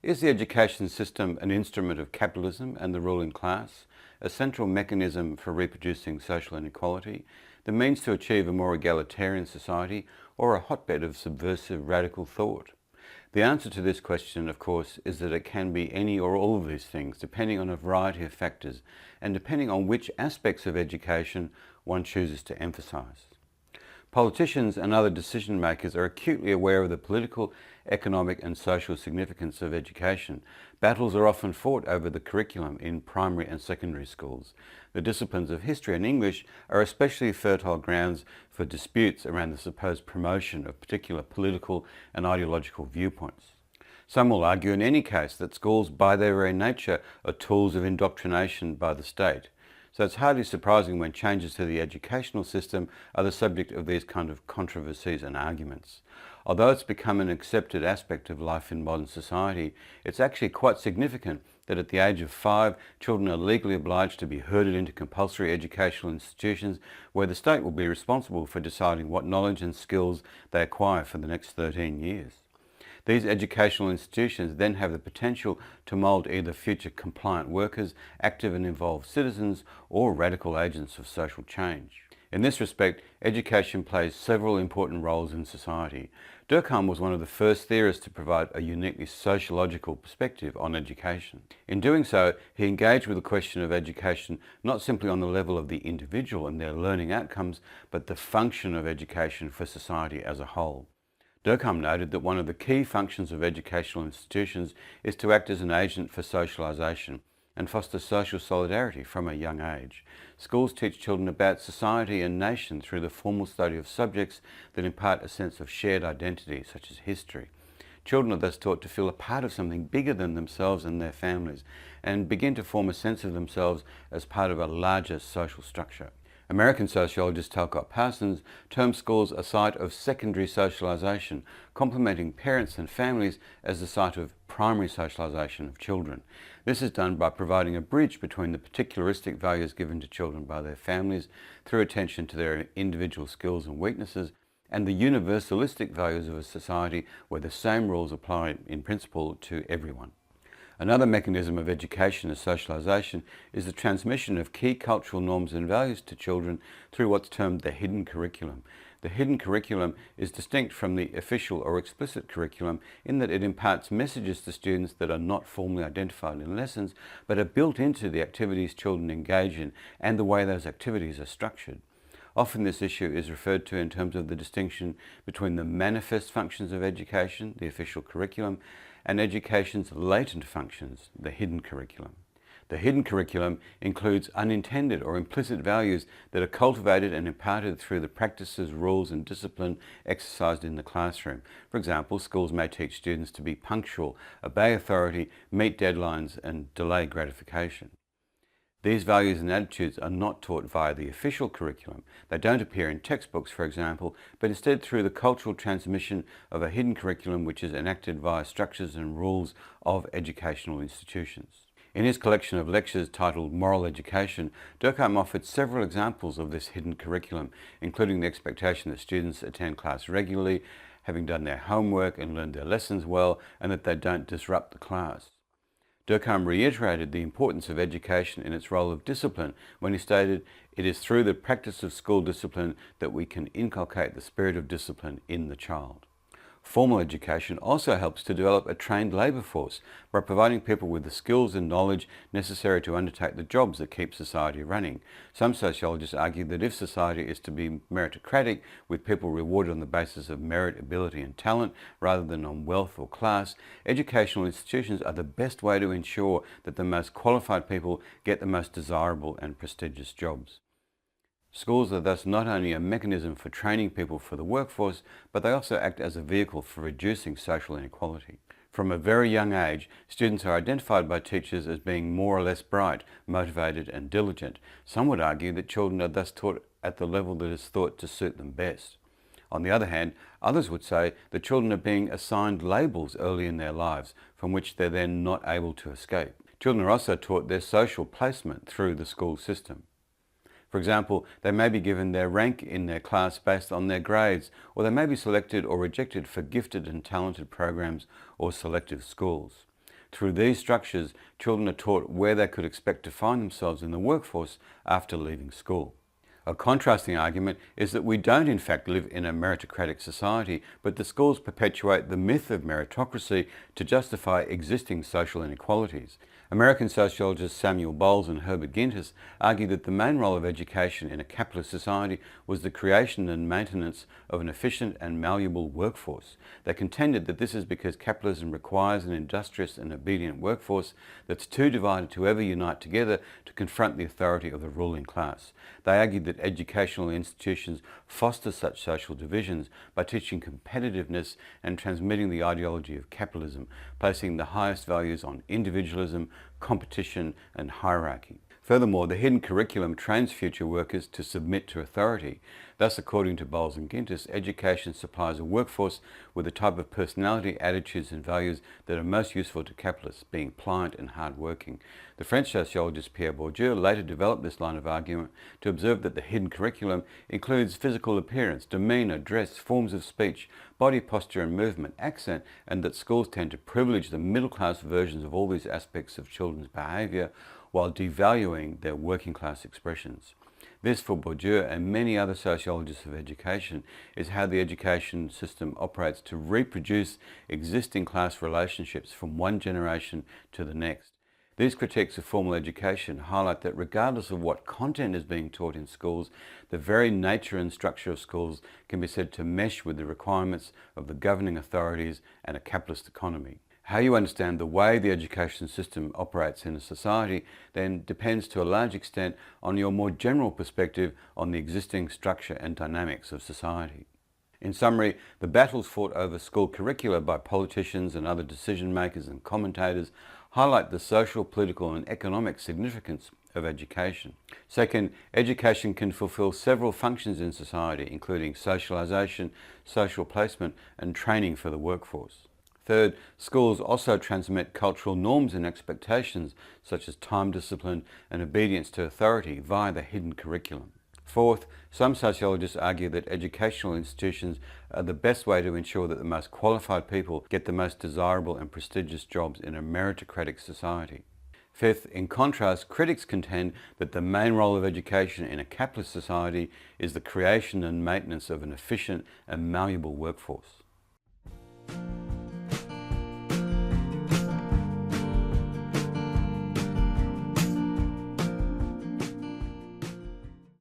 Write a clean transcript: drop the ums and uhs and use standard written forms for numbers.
Is the education system an instrument of capitalism and the ruling class, a central mechanism for reproducing social inequality, the means to achieve a more egalitarian society, or a hotbed of subversive radical thought? The answer to this question, of course, is that it can be any or all of these things, depending on a variety of factors, and depending on which aspects of education one chooses to emphasise. Politicians and other decision makers are acutely aware of the political, economic and social significance of education. Battles are often fought over the curriculum in primary and secondary schools. The disciplines of history and English are especially fertile grounds for disputes around the supposed promotion of particular political and ideological viewpoints. Some will argue in any case that schools by their very nature are tools of indoctrination by the state. So it's hardly surprising when changes to the educational system are the subject of these kind of controversies and arguments. Although it's become an accepted aspect of life in modern society, it's actually quite significant that at the age of 5, children are legally obliged to be herded into compulsory educational institutions where the state will be responsible for deciding what knowledge and skills they acquire for the next 13 years. These educational institutions then have the potential to mould either future compliant workers, active and involved citizens, or radical agents of social change. In this respect, education plays several important roles in society. Durkheim was one of the first theorists to provide a uniquely sociological perspective on education. In doing so, he engaged with the question of education not simply on the level of the individual and their learning outcomes, but the function of education for society as a whole. Durkheim noted that one of the key functions of educational institutions is to act as an agent for socialisation and foster social solidarity from a young age. Schools teach children about society and nation through the formal study of subjects that impart a sense of shared identity, such as history. Children are thus taught to feel a part of something bigger than themselves and their families, and begin to form a sense of themselves as part of a larger social structure. American sociologist Parsons terms schools a site of secondary socialisation, complementing parents and families as the site of primary socialisation of children. This is done by providing a bridge between the particularistic values given to children by their families through attention to their individual skills and weaknesses, and the universalistic values of a society where the same rules apply in principle to everyone. Another mechanism of education as socialisation is the transmission of key cultural norms and values to children through what's termed the hidden curriculum. The hidden curriculum is distinct from the official or explicit curriculum in that it imparts messages to students that are not formally identified in lessons, but are built into the activities children engage in and the way those activities are structured. Often this issue is referred to in terms of the distinction between the manifest functions of education, the official curriculum, and education's latent functions, the hidden curriculum. The hidden curriculum includes unintended or implicit values that are cultivated and imparted through the practices, rules and discipline exercised in the classroom. For example, schools may teach students to be punctual, obey authority, meet deadlines and delay gratification. These values and attitudes are not taught via the official curriculum. They don't appear in textbooks, for example, but instead through the cultural transmission of a hidden curriculum which is enacted via structures and rules of educational institutions. In his collection of lectures titled Moral Education, Durkheim offered several examples of this hidden curriculum, including the expectation that students attend class regularly, having done their homework and learned their lessons well, and that they don't disrupt the class. Durkheim reiterated the importance of education in its role of discipline when he stated, "It is through the practice of school discipline that we can inculcate the spirit of discipline in the child." Formal education also helps to develop a trained labour force by providing people with the skills and knowledge necessary to undertake the jobs that keep society running. Some sociologists argue that if society is to be meritocratic, with people rewarded on the basis of merit, ability and talent rather than on wealth or class, educational institutions are the best way to ensure that the most qualified people get the most desirable and prestigious jobs. Schools are thus not only a mechanism for training people for the workforce, but they also act as a vehicle for reducing social inequality. From a very young age, students are identified by teachers as being more or less bright, motivated and diligent. Some would argue that children are thus taught at the level that is thought to suit them best. On the other hand, others would say that children are being assigned labels early in their lives, from which they're then not able to escape. Children are also taught their social placement through the school system. For example, they may be given their rank in their class based on their grades, or they may be selected or rejected for gifted and talented programs or selective schools. Through these structures, children are taught where they could expect to find themselves in the workforce after leaving school. A contrasting argument is that we don't in fact live in a meritocratic society, but the schools perpetuate the myth of meritocracy to justify existing social inequalities. American sociologists Samuel Bowles and Herbert Gintis argue that the main role of education in a capitalist society was the creation and maintenance of an efficient and malleable workforce. They contended that this is because capitalism requires an industrious and obedient workforce that's too divided to ever unite together to confront the authority of the ruling class. They argued that educational institutions foster such social divisions by teaching competitiveness and transmitting the ideology of capitalism, placing the highest values on individualism, competition and hierarchy. Furthermore, the hidden curriculum trains future workers to submit to authority. Thus, according to Bowles and Gintis, education supplies a workforce with the type of personality, attitudes and values that are most useful to capitalists, being pliant and hard-working. The French sociologist Pierre Bourdieu later developed this line of argument to observe that the hidden curriculum includes physical appearance, demeanour, dress, forms of speech, body posture and movement, accent, and that schools tend to privilege the middle-class versions of all these aspects of children's behaviour while devaluing their working-class expressions. This, for Bourdieu and many other sociologists of education, is how the education system operates to reproduce existing class relationships from one generation to the next. These critiques of formal education highlight that regardless of what content is being taught in schools, the very nature and structure of schools can be said to mesh with the requirements of the governing authorities and a capitalist economy. How you understand the way the education system operates in a society then depends to a large extent on your more general perspective on the existing structure and dynamics of society. In summary, the battles fought over school curricula by politicians and other decision makers and commentators highlight the social, political and economic significance of education. Second, education can fulfill several functions in society, including socialisation, social placement and training for the workforce. Third, schools also transmit cultural norms and expectations such as time discipline and obedience to authority via the hidden curriculum. Fourth, some sociologists argue that educational institutions are the best way to ensure that the most qualified people get the most desirable and prestigious jobs in a meritocratic society. Fifth, in contrast, critics contend that the main role of education in a capitalist society is the creation and maintenance of an efficient and malleable workforce.